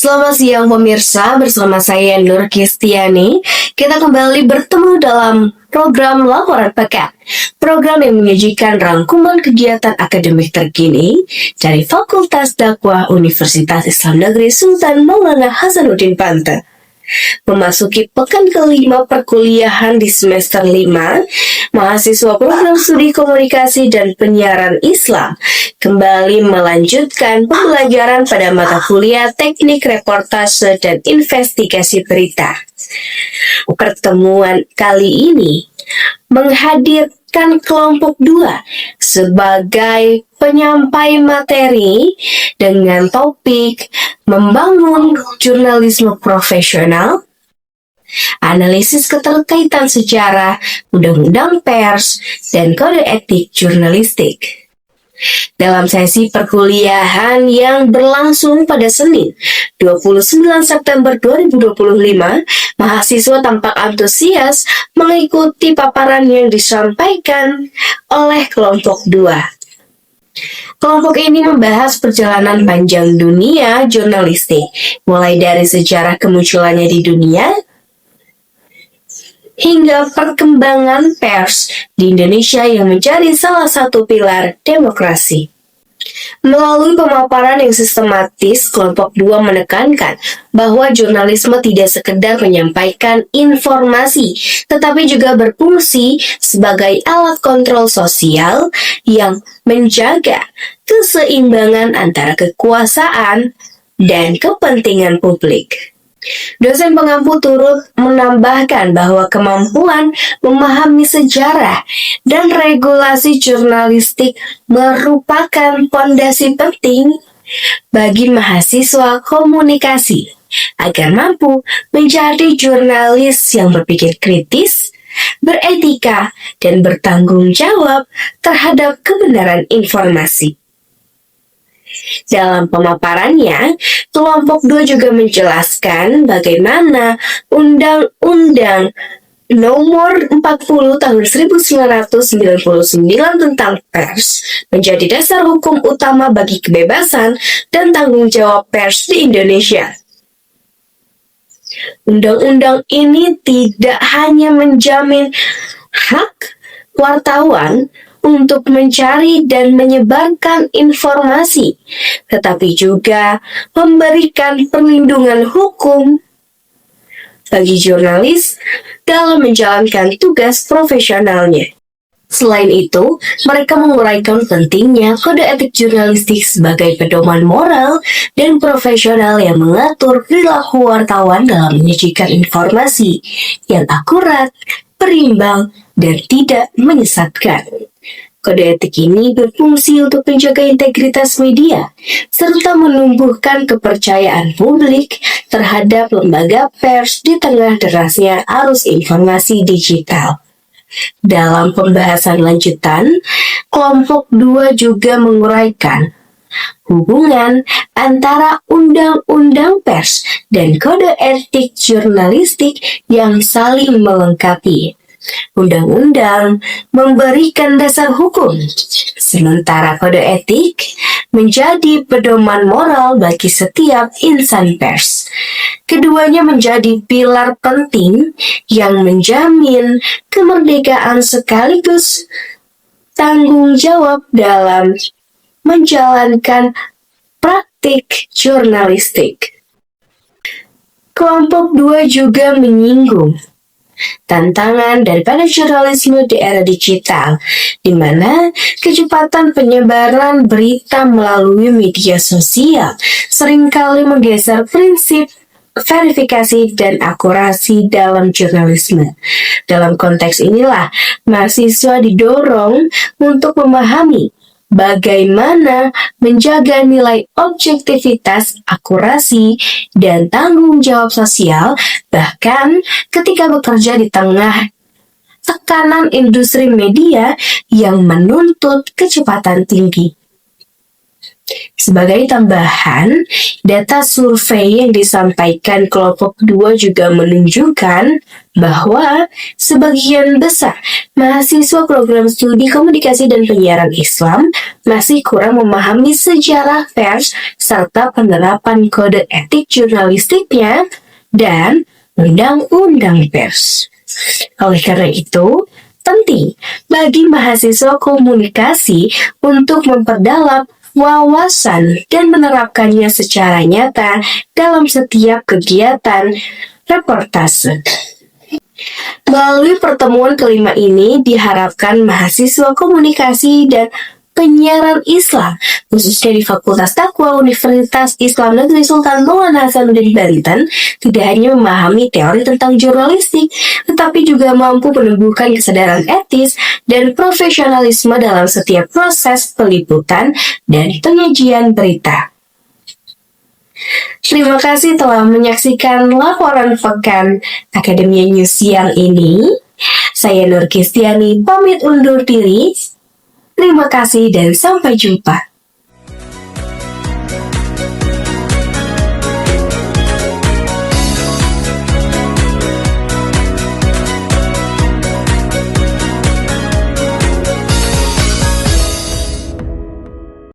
Selamat siang pemirsa, bersama saya Nur Kistiani. Kita kembali bertemu dalam program Laporan Pekan. Program yang menyajikan rangkuman kegiatan akademik terkini dari Fakultas Dakwah Universitas Islam Negeri Sultan Maulana Hasanuddin Banten. Memasuki pekan kelima perkuliahan di semester 5, mahasiswa program studi komunikasi dan penyiaran Islam kembali melanjutkan pembelajaran pada mata kuliah teknik reportase dan investigasi berita. Pertemuan kali ini menghadirkan kelompok 2 sebagai penyampai materi dengan topik membangun jurnalisme profesional, analisis keterkaitan sejarah, undang-undang pers, dan kode etik jurnalistik. Dalam sesi perkuliahan yang berlangsung pada Senin 29 September 2025, mahasiswa tampak antusias mengikuti paparan yang disampaikan oleh kelompok 2. Kelompok ini membahas perjalanan panjang dunia jurnalistik, mulai dari sejarah kemunculannya di dunia hingga perkembangan pers di Indonesia yang menjadi salah satu pilar demokrasi. Melalui pemaparan yang sistematis, kelompok 2 menekankan bahwa jurnalisme tidak sekedar menyampaikan informasi, tetapi juga berfungsi sebagai alat kontrol sosial yang menjaga keseimbangan antara kekuasaan dan kepentingan publik. Dosen pengampu turut menambahkan bahwa kemampuan memahami sejarah dan regulasi jurnalistik merupakan fondasi penting bagi mahasiswa komunikasi agar mampu menjadi jurnalis yang berpikir kritis, beretika, dan bertanggung jawab terhadap kebenaran informasi. Dalam pemaparannya, kelompok 2 juga menjelaskan bagaimana Undang-Undang Nomor 40 Tahun 1999 tentang pers menjadi dasar hukum utama bagi kebebasan dan tanggung jawab pers di Indonesia. Undang-undang ini tidak hanya menjamin hak wartawan untuk mencari dan menyebarkan informasi, tetapi juga memberikan perlindungan hukum bagi jurnalis dalam menjalankan tugas profesionalnya. Selain itu, mereka menguraikan pentingnya kode etik jurnalistik sebagai pedoman moral dan profesional yang mengatur perilaku wartawan dalam menyajikan informasi yang akurat, berimbang, dan tidak menyesatkan. Kode etik ini berfungsi untuk menjaga integritas media, serta menumbuhkan kepercayaan publik terhadap lembaga pers di tengah derasnya arus informasi digital. Dalam pembahasan lanjutan, kelompok 2 juga menguraikan hubungan antara undang-undang pers dan kode etik jurnalistik yang saling melengkapi. Undang-undang memberikan dasar hukum, sementara kode etik menjadi pedoman moral bagi setiap insan pers. Keduanya menjadi pilar penting yang menjamin kemerdekaan sekaligus tanggung jawab dalam menjalankan praktik jurnalistik. Kelompok 2 juga menyinggung tantangan daripada jurnalisme di era digital, di mana kecepatan penyebaran berita melalui media sosial seringkali menggeser prinsip verifikasi dan akurasi dalam jurnalisme. Dalam konteks inilah, mahasiswa didorong untuk memahami bagaimana menjaga nilai objektivitas, akurasi, dan tanggung jawab sosial, bahkan ketika bekerja di tengah tekanan industri media yang menuntut kecepatan tinggi. Sebagai tambahan, data survei yang disampaikan kelompok 2 juga menunjukkan bahwa sebagian besar mahasiswa program studi komunikasi dan penyiaran Islam masih kurang memahami sejarah pers serta penerapan kode etik jurnalistiknya dan undang-undang pers. Oleh karena itu, penting bagi mahasiswa komunikasi untuk memperdalam wawasan dan menerapkannya secara nyata dalam setiap kegiatan reportase. Melalui pertemuan kelima ini diharapkan mahasiswa komunikasi dan penyiaran Islam, khususnya di Fakultas Taqwa Universitas Islam Negeri Sultan Maulana Hasanuddin Banten, tidak hanya memahami teori tentang jurnalistik, tetapi juga mampu menumbuhkan kesadaran etis dan profesionalisme dalam setiap proses peliputan dan penyajian berita. Terima kasih telah menyaksikan laporan pekan Akademia News siang ini. Saya Nur Kristiani pamit undur diri. Terima kasih dan sampai jumpa.